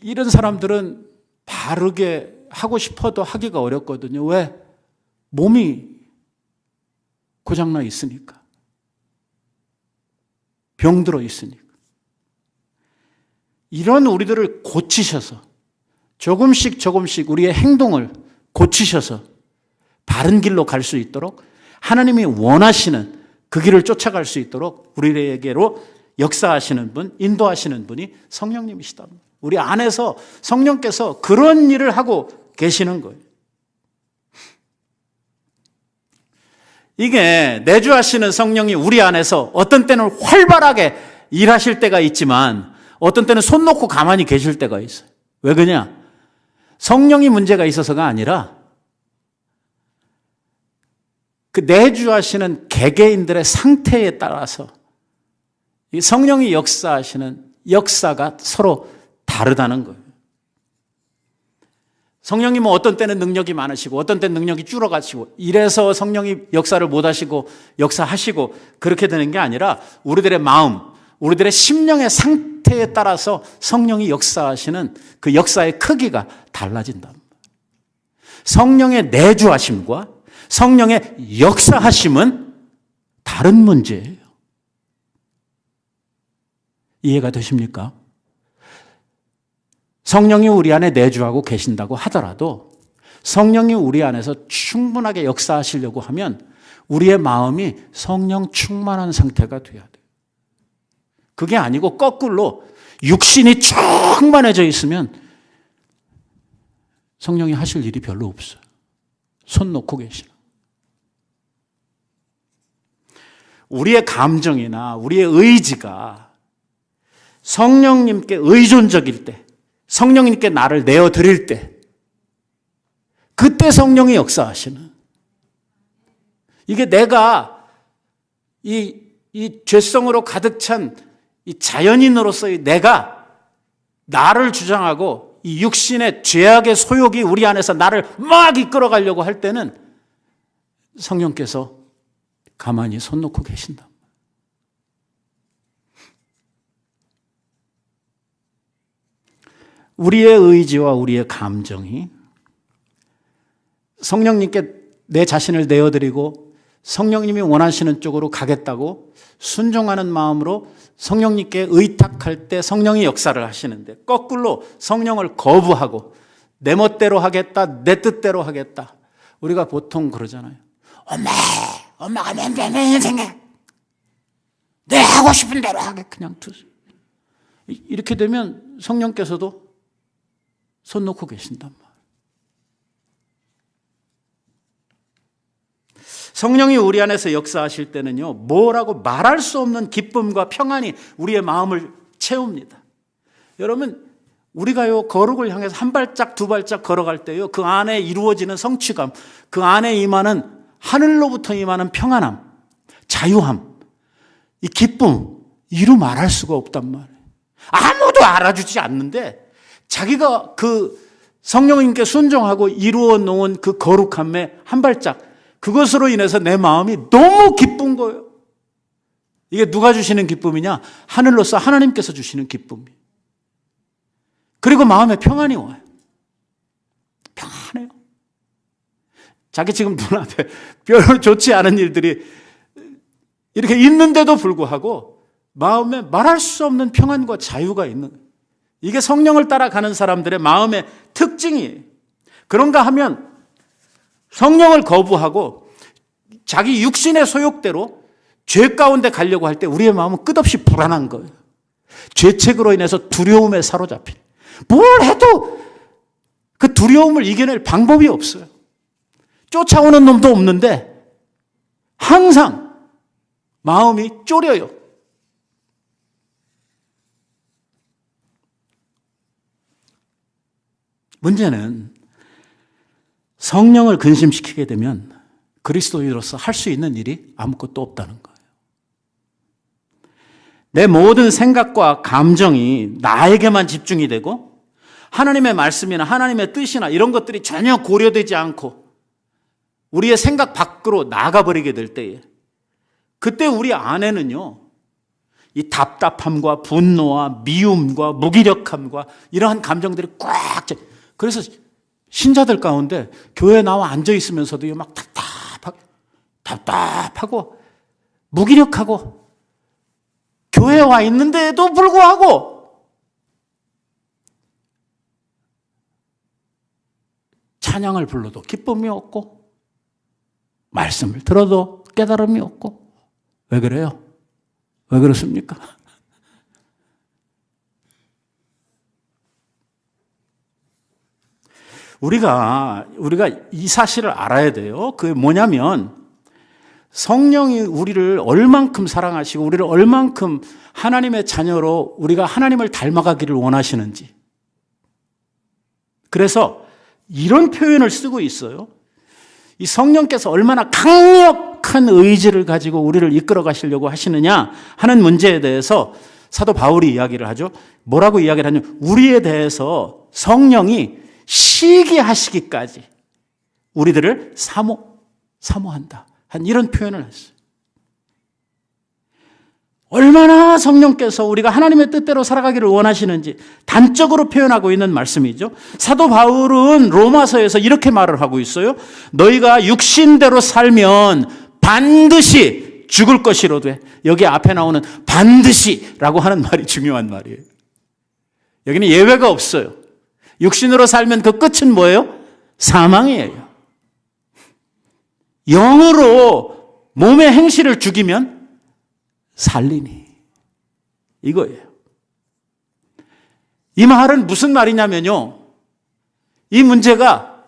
이런 사람들은 바르게 하고 싶어도 하기가 어렵거든요. 왜? 몸이 고장나 있으니까. 병들어 있으니까. 이런 우리들을 고치셔서 조금씩 우리의 행동을 고치셔서 바른 길로 갈 수 있도록 하나님이 원하시는 그 길을 쫓아갈 수 있도록 우리에게로 역사하시는 분, 인도하시는 분이 성령님이시다. 우리 안에서 성령께서 그런 일을 하고 계시는 거예요. 이게 내주하시는 성령이 우리 안에서 어떤 때는 활발하게 일하실 때가 있지만 어떤 때는 손 놓고 가만히 계실 때가 있어요. 왜 그러냐? 성령이 문제가 있어서가 아니라 그 내주하시는 개개인들의 상태에 따라서 이 성령이 역사하시는 역사가 서로 다르다는 거예요. 성령님은 어떤 때는 능력이 많으시고 어떤 때는 능력이 줄어가시고 이래서 성령이 역사를 못 하시고 역사하시고 그렇게 되는 게 아니라 우리들의 마음, 우리들의 심령의 상태에 따라서 성령이 역사하시는 그 역사의 크기가 달라진다. 성령의 내주하심과 성령의 역사하심은 다른 문제예요. 이해가 되십니까? 성령이 우리 안에 내주하고 계신다고 하더라도 성령이 우리 안에서 충분하게 역사하시려고 하면 우리의 마음이 성령 충만한 상태가 돼야 돼요. 그게 아니고 거꾸로 육신이 충만해져 있으면 성령이 하실 일이 별로 없어요. 손 놓고 계시나. 우리의 감정이나 우리의 의지가 성령님께 의존적일 때, 성령님께 나를 내어드릴 때, 그때 성령이 역사하시는. 이게 내가 이 죄성으로 가득 찬 이 자연인으로서의 내가 나를 주장하고 이 육신의 죄악의 소욕이 우리 안에서 나를 막 이끌어가려고 할 때는 성령께서 가만히 손 놓고 계신다. 우리의 의지와 우리의 감정이 성령님께 내 자신을 내어드리고 성령님이 원하시는 쪽으로 가겠다고 순종하는 마음으로 성령님께 의탁할 때 성령이 역사를 하시는데, 거꾸로 성령을 거부하고 내 멋대로 하겠다, 내 뜻대로 하겠다. 우리가 보통 그러잖아요. 엄마가 내 생각, 내 하고 싶은 대로 하게 그냥 두세요. 이렇게 되면 성령께서도 손 놓고 계신단 말이에요. 성령이 우리 안에서 역사하실 때는요, 뭐라고 말할 수 없는 기쁨과 평안이 우리의 마음을 채웁니다. 여러분, 우리가요, 거룩을 향해서 한 발짝, 두 발짝 걸어갈 때요, 그 안에 이루어지는 성취감, 그 안에 임하는 하늘로부터 임하는 평안함, 자유함, 이 기쁨, 이루 말할 수가 없단 말이에요. 아무도 알아주지 않는데 자기가 그 성령님께 순종하고 이루어 놓은 그 거룩함에 한 발짝, 그것으로 인해서 내 마음이 너무 기쁜 거예요. 이게 누가 주시는 기쁨이냐? 하늘로서 하나님께서 주시는 기쁨이에요. 그리고 마음에 평안이 와요. 평안해요. 자기 지금 눈앞에 별로 좋지 않은 일들이 이렇게 있는데도 불구하고 마음에 말할 수 없는 평안과 자유가 있는 거예요. 이게 성령을 따라가는 사람들의 마음의 특징이에요. 그런가 하면 성령을 거부하고 자기 육신의 소욕대로 죄 가운데 가려고 할 때 우리의 마음은 끝없이 불안한 거예요. 죄책으로 인해서 두려움에 사로잡힌. 뭘 해도 그 두려움을 이겨낼 방법이 없어요. 쫓아오는 놈도 없는데 항상 마음이 쪼려요. 문제는 성령을 근심시키게 되면 그리스도인으로서 할 수 있는 일이 아무것도 없다는 거예요. 내 모든 생각과 감정이 나에게만 집중이 되고 하나님의 말씀이나 하나님의 뜻이나 이런 것들이 전혀 고려되지 않고 우리의 생각 밖으로 나가버리게 될 때에, 그때 우리 안에는요, 이 답답함과 분노와 미움과 무기력함과 이러한 감정들이 꽉 차. 그래서 신자들 가운데 교회에 나와 앉아 있으면서도 막 답답하고 무기력하고 교회에 와 있는데도 불구하고 찬양을 불러도 기쁨이 없고 말씀을 들어도 깨달음이 없고. 왜 그래요? 왜 그렇습니까? 우리가 이 사실을 알아야 돼요. 그게 뭐냐면 성령이 우리를 얼만큼 사랑하시고 우리를 얼만큼 하나님의 자녀로 우리가 하나님을 닮아가기를 원하시는지. 그래서 이런 표현을 쓰고 있어요. 이 성령께서 얼마나 강력한 의지를 가지고 우리를 이끌어 가시려고 하시느냐 하는 문제에 대해서 사도 바울이 이야기를 하죠. 뭐라고 이야기를 하냐면 우리에 대해서 성령이 시기하시기까지 우리들을 사모한다. 한 이런 표현을 했어요. 얼마나 성령께서 우리가 하나님의 뜻대로 살아가기를 원하시는지 단적으로 표현하고 있는 말씀이죠. 사도 바울은 로마서에서 이렇게 말을 하고 있어요. 너희가 육신대로 살면 반드시 죽을 것이로되, 여기 앞에 나오는 반드시라고 하는 말이 중요한 말이에요. 여기는 예외가 없어요. 육신으로 살면 그 끝은 뭐예요? 사망이에요. 영으로 몸의 행실을 죽이면 살리니. 이거예요. 이 말은 무슨 말이냐면요. 이 문제가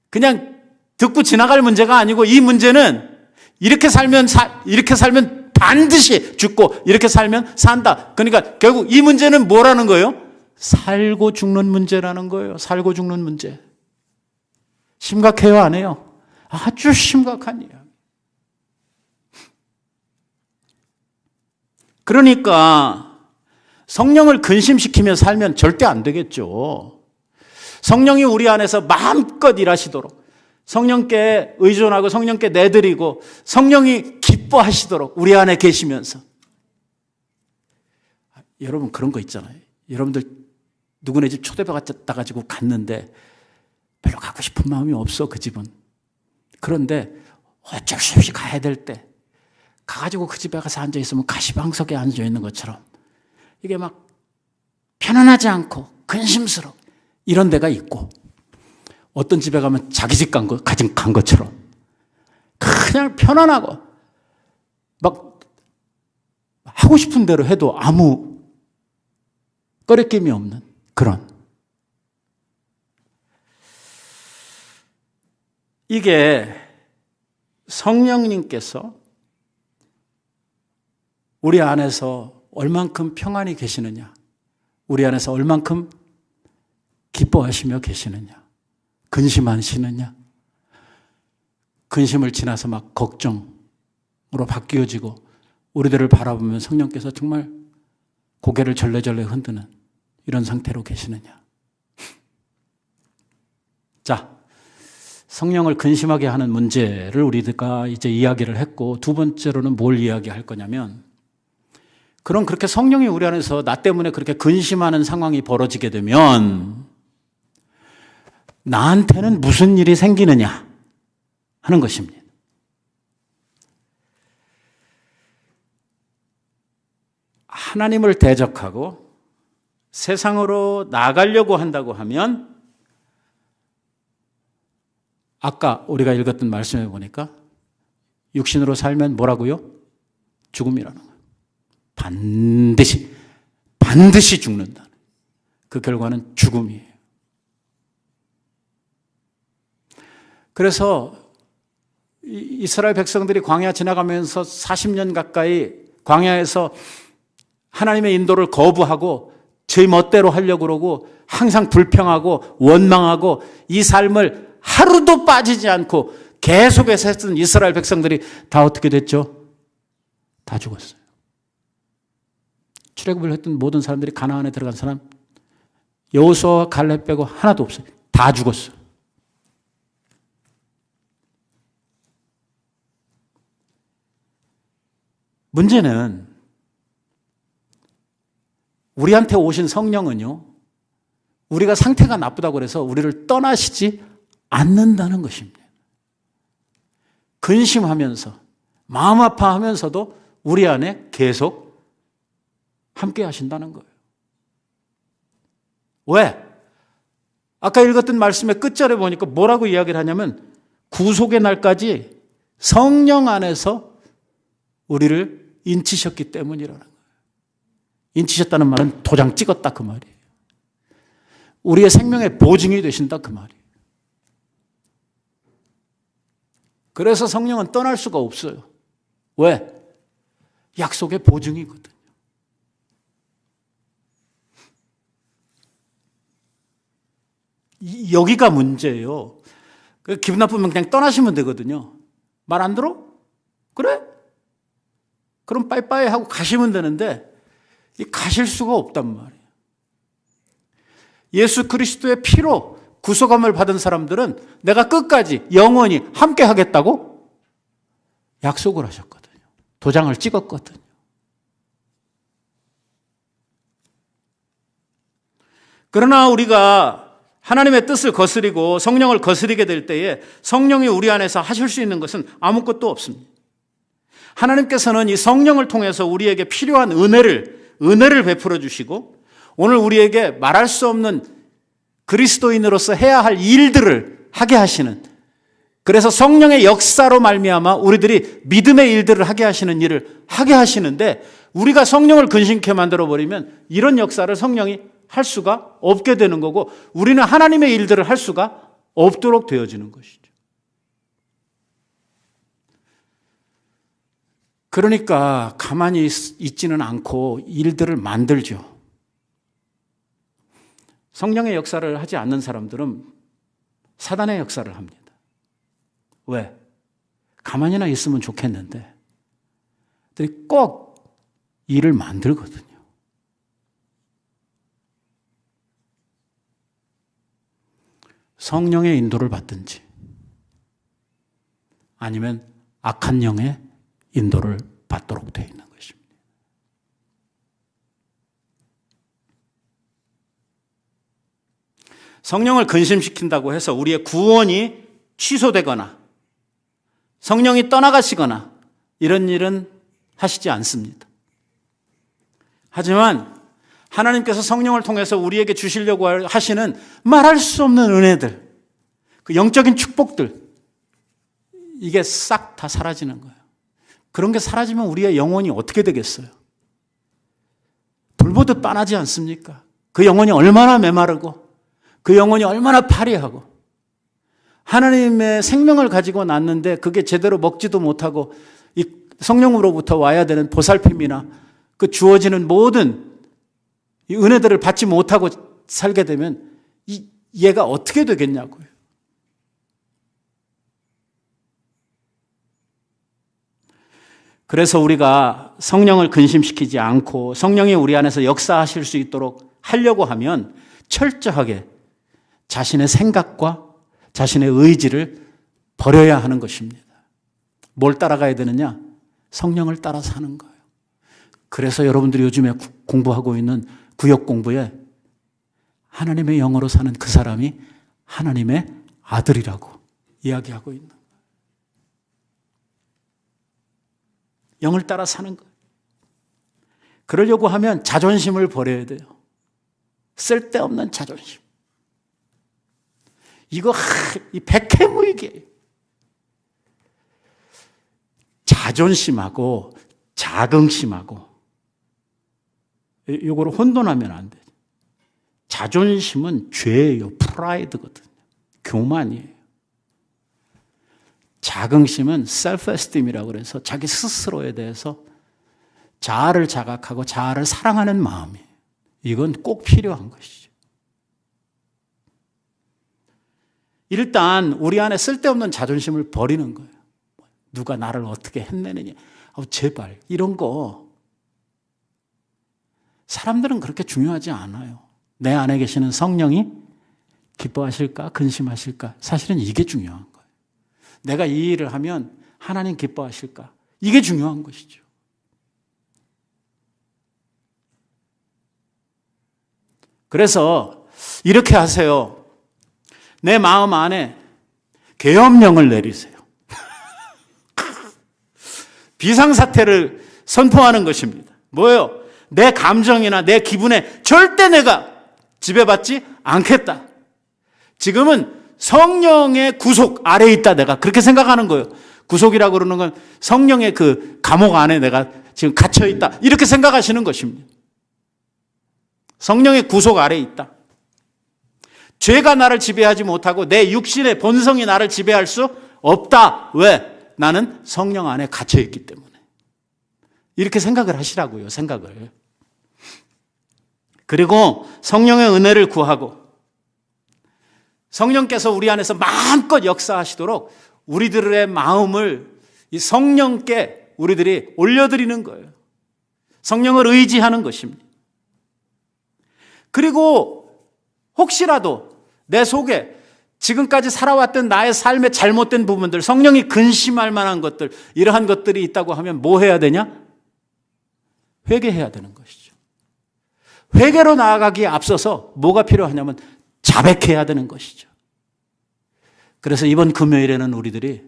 그냥 듣고 지나갈 문제가 아니고 이 문제는 이렇게 살면 반드시 죽고 이렇게 살면 산다. 그러니까 결국 이 문제는 뭐라는 거예요? 살고 죽는 문제라는 거예요. 살고 죽는 문제. 심각해요, 안 해요? 아주 심각한 이야기. 그러니까 성령을 근심시키며 살면 절대 안 되겠죠. 성령이 우리 안에서 마음껏 일하시도록, 성령께 의존하고 성령께 내드리고 성령이 기뻐하시도록 우리 안에 계시면서. 여러분 그런 거 있잖아요. 여러분들 누구네 집 초대받아 가지고 갔는데 별로 가고 싶은 마음이 없어, 그 집은. 그런데 어쩔 수 없이 가야 될 때 가가지고 그 집에 가서 앉아있으면 가시방석에 앉아있는 것처럼 이게 막 편안하지 않고 근심스러워 이런 데가 있고, 어떤 집에 가면 자기 집 간 것처럼 그냥 편안하고 막 하고 싶은 대로 해도 아무 꺼리낌이 없는 그런. 이게 성령님께서 우리 안에서 얼만큼 평안히 계시느냐, 우리 안에서 얼만큼 기뻐하시며 계시느냐, 근심하시느냐, 근심을 지나서 막 걱정으로 바뀌어지고 우리들을 바라보면 성령께서 정말 고개를 절레절레 흔드는 이런 상태로 계시느냐. 자, 성령을 근심하게 하는 문제를 우리가 이제 이야기를 했고, 두 번째로는 뭘 이야기할 거냐면, 그럼 그렇게 성령이 우리 안에서 나 때문에 그렇게 근심하는 상황이 벌어지게 되면 나한테는 무슨 일이 생기느냐 하는 것입니다. 하나님을 대적하고 세상으로 나가려고 한다고 하면, 아까 우리가 읽었던 말씀에 보니까 육신으로 살면 뭐라고요? 죽음이라는 거예요. 반드시 죽는다. 그 결과는 죽음이에요. 그래서 이스라엘 백성들이 광야 지나가면서 40년 가까이 광야에서 하나님의 인도를 거부하고 제 멋대로 하려고 그러고 항상 불평하고 원망하고 이 삶을 하루도 빠지지 않고 계속해서 했던 이스라엘 백성들이 다 어떻게 됐죠? 다 죽었어요. 출애굽을 했던 모든 사람들이 가나안에 들어간 사람 여호수아와 갈렙 빼고 하나도 없어요. 다 죽었어요. 문제는 우리한테 오신 성령은요, 우리가 상태가 나쁘다고 해서 우리를 떠나시지 않는다는 것입니다. 근심하면서 마음 아파하면서도 우리 안에 계속 함께 하신다는 거예요. 왜? 아까 읽었던 말씀의 끝절에 보니까 뭐라고 이야기를 하냐면, 구속의 날까지 성령 안에서 우리를 인치셨기 때문이라는 거예요. 인치셨다는 말은 도장 찍었다 그 말이에요. 우리의 생명의 보증이 되신다 그 말이에요. 그래서 성령은 떠날 수가 없어요. 왜? 약속의 보증이거든요. 여기가 문제예요. 기분 나쁘면 그냥 떠나시면 되거든요. 말 안 들어? 그래? 그럼 빠이빠이 하고 가시면 되는데 가실 수가 없단 말이에요. 예수 그리스도의 피로 구속함을 받은 사람들은 내가 끝까지 영원히 함께 하겠다고 약속을 하셨거든요. 도장을 찍었거든요. 그러나 우리가 하나님의 뜻을 거스리고 성령을 거스리게 될 때에 성령이 우리 안에서 하실 수 있는 것은 아무것도 없습니다. 하나님께서는 이 성령을 통해서 우리에게 필요한 은혜를 베풀어 주시고, 오늘 우리에게 말할 수 없는 그리스도인으로서 해야 할 일들을 하게 하시는, 그래서 성령의 역사로 말미암아 우리들이 믿음의 일들을 하게 하시는 일을 하게 하시는데, 우리가 성령을 근심케 만들어버리면 이런 역사를 성령이 할 수가 없게 되는 거고, 우리는 하나님의 일들을 할 수가 없도록 되어지는 것이죠. 그러니까 가만히 있지는 않고 일들을 만들죠. 성령의 역사를 하지 않는 사람들은 사단의 역사를 합니다. 왜? 가만히나 있으면 좋겠는데 꼭 일을 만들거든요. 성령의 인도를 받든지 아니면 악한 영의 인도를 받도록 되어 있는 것입니다. 성령을 근심시킨다고 해서 우리의 구원이 취소되거나 성령이 떠나가시거나 이런 일은 하시지 않습니다. 하지만 하나님께서 성령을 통해서 우리에게 주시려고 하시는 말할 수 없는 은혜들, 그 영적인 축복들, 이게 싹 다 사라지는 거예요. 그런 게 사라지면 우리의 영혼이 어떻게 되겠어요? 불보듯 빤하지 않습니까? 그 영혼이 얼마나 메마르고 그 영혼이 얼마나 파리하고, 하나님의 생명을 가지고 났는데 그게 제대로 먹지도 못하고 이 성령으로부터 와야 되는 보살핌이나 그 주어지는 모든 이 은혜들을 받지 못하고 살게 되면 얘가 어떻게 되겠냐고요. 그래서 우리가 성령을 근심시키지 않고 성령이 우리 안에서 역사하실 수 있도록 하려고 하면 철저하게 자신의 생각과 자신의 의지를 버려야 하는 것입니다. 뭘 따라가야 되느냐? 성령을 따라 사는 거예요. 그래서 여러분들이 요즘에 공부하고 있는 구역 공부에 하나님의 영으로 사는 그 사람이 하나님의 아들이라고 이야기하고 있는 거예요. 영을 따라 사는 거예요. 그러려고 하면 자존심을 버려야 돼요. 쓸데없는 자존심. 이거 이 백해무익이에요. 자존심하고 자긍심하고 이거를 혼돈하면 안 돼요. 자존심은 죄예요. 프라이드거든요. 교만이에요. 자긍심은 셀프-에스팀이라고 그래서 자기 스스로에 대해서 자아를 자각하고 자아를 사랑하는 마음이에요. 이건 꼭 필요한 것이죠. 일단 우리 안에 쓸데없는 자존심을 버리는 거예요. 누가 나를 어떻게 했내느냐. 제발 이런 거 사람들은 그렇게 중요하지 않아요. 내 안에 계시는 성령이 기뻐하실까 근심하실까, 사실은 이게 중요한 거예요. 내가 이 일을 하면 하나님 기뻐하실까, 이게 중요한 것이죠. 그래서 이렇게 하세요. 내 마음 안에 계엄령을 내리세요. 비상사태를 선포하는 것입니다. 뭐예요? 내 감정이나 내 기분에 절대 내가 지배받지 않겠다. 지금은 성령의 구속 아래에 있다, 내가 그렇게 생각하는 거예요. 구속이라고 그러는 건 성령의 그 감옥 안에 내가 지금 갇혀 있다, 이렇게 생각하시는 것입니다. 성령의 구속 아래에 있다. 죄가 나를 지배하지 못하고 내 육신의 본성이 나를 지배할 수 없다. 왜? 나는 성령 안에 갇혀 있기 때문에. 이렇게 생각을 하시라고요. 생각을. 그리고 성령의 은혜를 구하고 성령께서 우리 안에서 마음껏 역사하시도록 우리들의 마음을 이 성령께 우리들이 올려드리는 거예요. 성령을 의지하는 것입니다. 그리고 혹시라도 내 속에 지금까지 살아왔던 나의 삶의 잘못된 부분들, 성령이 근심할 만한 것들, 이러한 것들이 있다고 하면 뭐 해야 되냐? 회개해야 되는 것이죠. 회개로 나아가기에 앞서서 뭐가 필요하냐면 자백해야 되는 것이죠. 그래서 이번 금요일에는 우리들이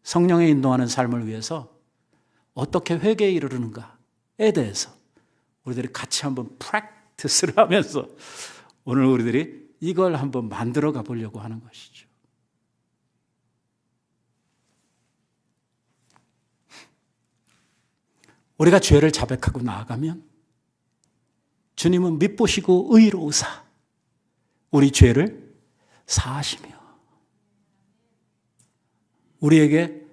성령의 인도하는 삶을 위해서 어떻게 회개에 이르르는가에 대해서 우리들이 같이 한번 프랙티스를 하면서 오늘 우리들이 이걸 한번 만들어 가보려고 하는 것이죠. 우리가 죄를 자백하고 나아가면 주님은 밉보시고 의로우사 우리 죄를 사하시며 우리에게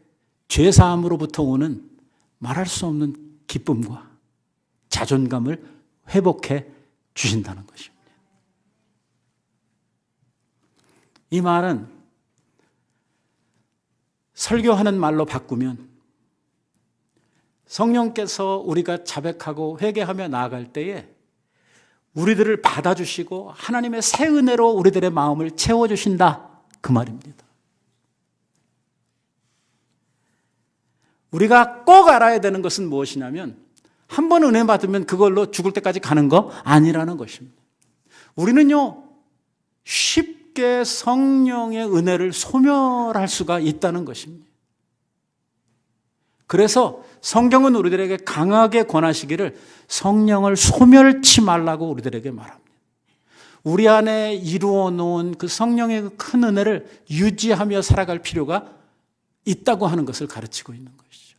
죄사함으로부터 오는 말할 수 없는 기쁨과 자존감을 회복해 주신다는 것입니다. 이 말은 설교하는 말로 바꾸면 성령께서 우리가 자백하고 회개하며 나아갈 때에 우리들을 받아주시고 하나님의 새 은혜로 우리들의 마음을 채워주신다, 그 말입니다. 우리가 꼭 알아야 되는 것은 무엇이냐면 한 번 은혜 받으면 그걸로 죽을 때까지 가는 거 아니라는 것입니다. 우리는요, 쉽게 성령의 은혜를 소멸할 수가 있다는 것입니다. 그래서 성경은 우리들에게 강하게 권하시기를 성령을 소멸치 말라고 우리들에게 말합니다. 우리 안에 이루어 놓은 그 성령의 그 큰 은혜를 유지하며 살아갈 필요가 있다고 하는 것을 가르치고 있는 것이죠.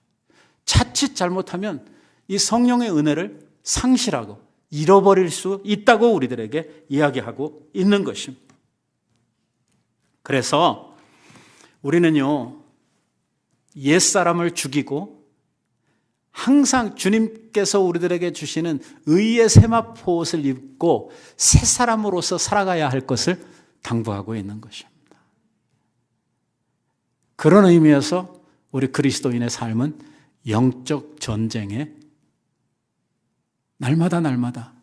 자칫 잘못하면 이 성령의 은혜를 상실하고 잃어버릴 수 있다고 우리들에게 이야기하고 있는 것입니다. 그래서 우리는요, 옛사람을 죽이고 항상 주님께서 우리들에게 주시는 의의 세마포옷을 입고 새 사람으로서 살아가야 할 것을 당부하고 있는 것입니다. 그런 의미에서 우리 그리스도인의 삶은 영적 전쟁에 날마다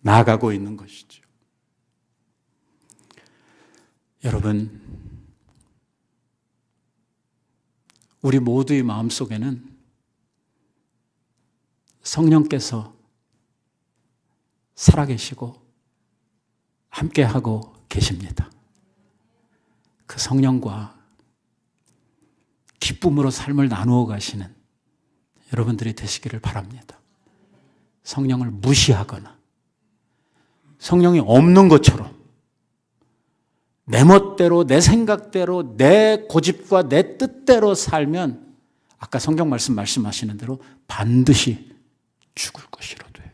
나아가고 있는 것이죠. 여러분, 우리 모두의 마음속에는 성령께서 살아계시고 함께하고 계십니다. 그 성령과 기쁨으로 삶을 나누어 가시는 여러분들이 되시기를 바랍니다. 성령을 무시하거나 성령이 없는 것처럼 내 멋대로, 내 생각대로, 내 고집과 내 뜻대로 살면 아까 성경 말씀하시는 대로 반드시 죽을 것이로되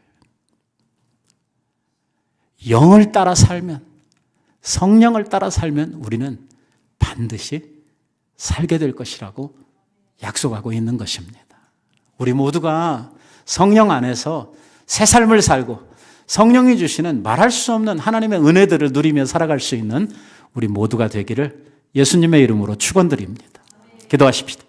영을 따라 살면, 성령을 따라 살면 우리는 반드시 살게 될 것이라고 약속하고 있는 것입니다. 우리 모두가 성령 안에서 새 삶을 살고 성령이 주시는 말할 수 없는 하나님의 은혜들을 누리며 살아갈 수 있는 우리 모두가 되기를 예수님의 이름으로 축원드립니다. 기도하십시다.